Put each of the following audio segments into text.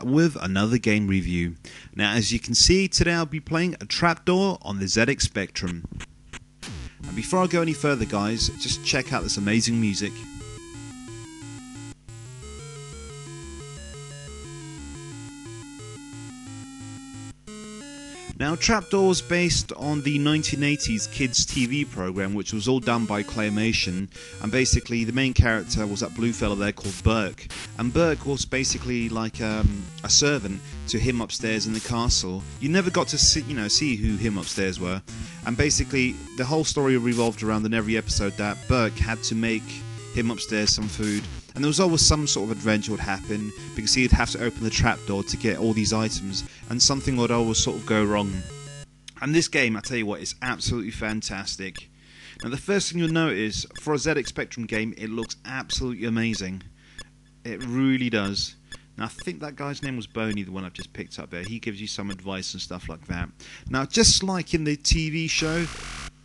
With another game review. Now, as you can see, today I'll be playing a Trapdoor on the ZX Spectrum. And before I go any further, guys, just check out this amazing music. Now, Trapdoor was based on the 1980s kids TV program, which was all done by Claymation, and basically the main character was that blue fella there called Burke, and Burke was basically like a servant to him upstairs in the castle. You never got to see who him upstairs were, and basically the whole story revolved around in every episode that Burke had to make him upstairs some food, and there was always some sort of adventure would happen because he'd have to open the trapdoor to get all these items, and something would always sort of go wrong. And this game, I tell you what, is absolutely fantastic. Now, the first thing you'll notice for a ZX Spectrum game, it looks absolutely amazing. It really does. Now, I think that guy's name was Boney, the one I've just picked up there. He gives you some advice and stuff like that. Now, just like in the TV show,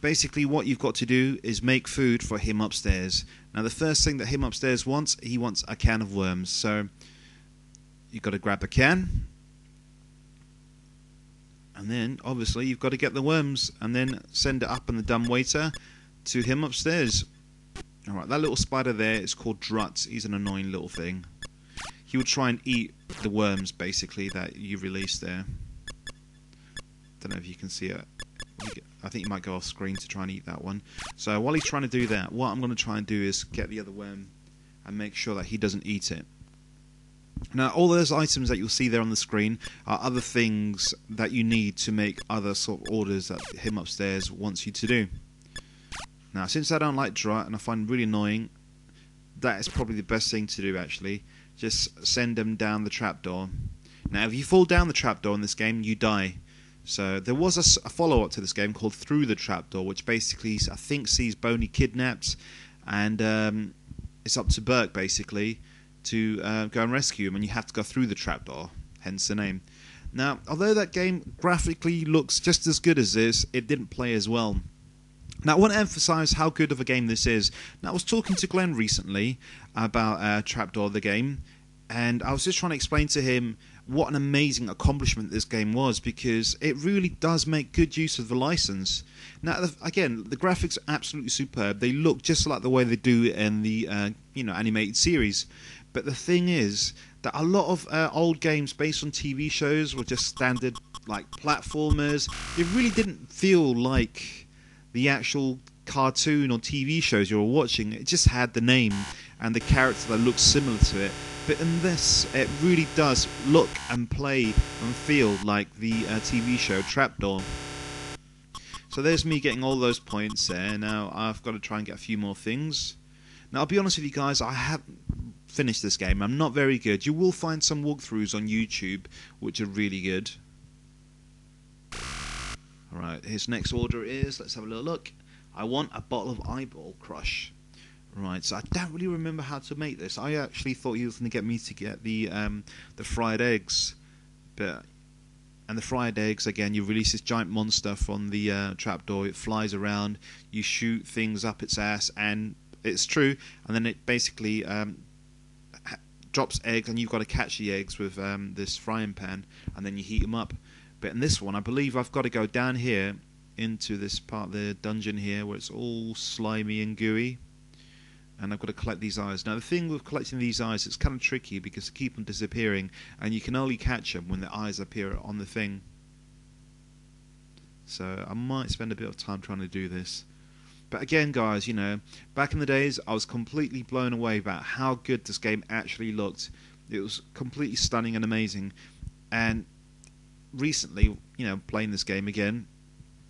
basically what you've got to do is make food for him upstairs. Now, the first thing that him upstairs wants, he wants a can of worms. So you've got to grab a can, and then obviously you've got to get the worms and then send it up on the dumbwaiter to him upstairs. Alright, that little spider there is called Drutz. He's an annoying little thing. He will try and eat the worms basically that you release there. Don't know if you can see it. I think he might go off screen to try and eat that one. So while he's trying to do that, what I'm going to try and do is get the other worm and make sure that he doesn't eat it. Now, all those items that you'll see there on the screen are other things that you need to make other sort of orders that him upstairs wants you to do. Now, since I don't like Drut and I find him really annoying, that is probably the best thing to do actually. Just send him down the trapdoor. Now, if you fall down the trapdoor in this game, you die. So there was a follow-up to this game called Through the Trapdoor, which basically I think sees Boney kidnapped, and it's up to Burke basically to go and rescue him, and you have to go through the trapdoor, hence the name. Now, although that game graphically looks just as good as this, it didn't play as well. Now, I want to emphasise how good of a game this is. Now, I was talking to Glenn recently about Trapdoor, the game, and I was just trying to explain to him what an amazing accomplishment this game was, because it really does make good use of the license. Now, again, the graphics are absolutely superb. They look just like the way they do in the animated series. But the thing is that a lot of old games based on TV shows were just standard like platformers. It really didn't feel like the actual cartoon or TV shows you were watching. It just had the name and the character that looked similar to it. But in this, it really does look and play and feel like the TV show Trapdoor. So there's me getting all those points there. Now I've got to try and get a few more things. Now, I'll be honest with you guys, I haven't finished this game. I'm not very good. You will find some walkthroughs on YouTube which are really good. Alright, his next order is, let's have a little look. I want a bottle of Eyeball Crush. Right, so I don't really remember how to make this. I actually thought he was going to get me to get the fried eggs, and the fried eggs, again, you release this giant monster from the trapdoor. It flies around, you shoot things up its ass, and it's true. And then it basically drops eggs, and you've got to catch the eggs with this frying pan, and then you heat them up. But in this one, I believe I've got to go down here into this part of the dungeon here where it's all slimy and gooey. And I've got to collect these eyes. Now, the thing with collecting these eyes, it's kind of tricky because they keep on disappearing, and you can only catch them when the eyes appear on the thing. So I might spend a bit of time trying to do this. But again, guys, back in the days, I was completely blown away about how good this game actually looked. It was completely stunning and amazing. And recently, playing this game again,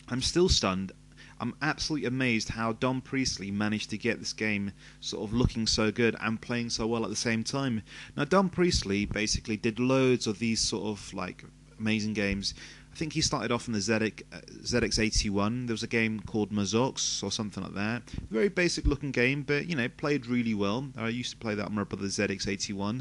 I'm still stunned. I'm absolutely amazed how Don Priestley managed to get this game sort of looking so good and playing so well at the same time. Now, Don Priestley basically did loads of these sort of like amazing games. I think he started off in the ZX81. There was a game called Mazox or something like that. Very basic looking game, but played really well. I used to play that on my brother's ZX81.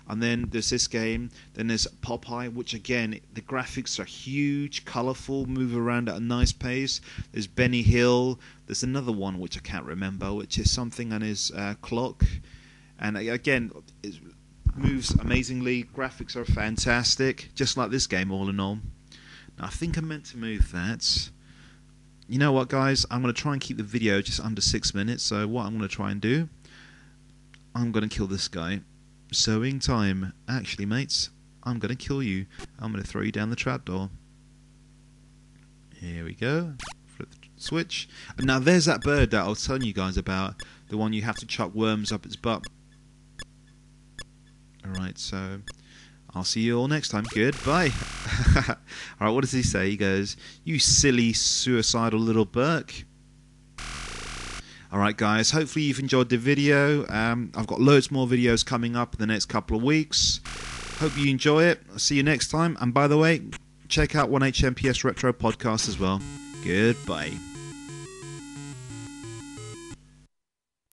And then there's this game. Then there's Popeye, which again, the graphics are huge, colourful, move around at a nice pace. There's Benny Hill. There's another one which I can't remember, which is something on his clock. And again, Moves amazingly. Graphics are fantastic. Just like this game, all in all. Now, I think I meant to move that. You know what, guys? I'm going to try and keep the video just under 6 minutes. So what I'm going to try and do, I'm going to kill this guy. Sowing time. Actually, mates, I'm going to kill you. I'm going to throw you down the trapdoor. Here we go. Flip the switch. And now there's that bird that I was telling you guys about. The one you have to chuck worms up its butt. Alright, so I'll see you all next time. Goodbye. Alright, what does he say? He goes, "You silly, suicidal little Burke." Alright, guys, hopefully you've enjoyed the video. I've got loads more videos coming up in the next couple of weeks. Hope you enjoy it. I'll see you next time. And by the way, check out 1HMPS Retro Podcast as well. Goodbye.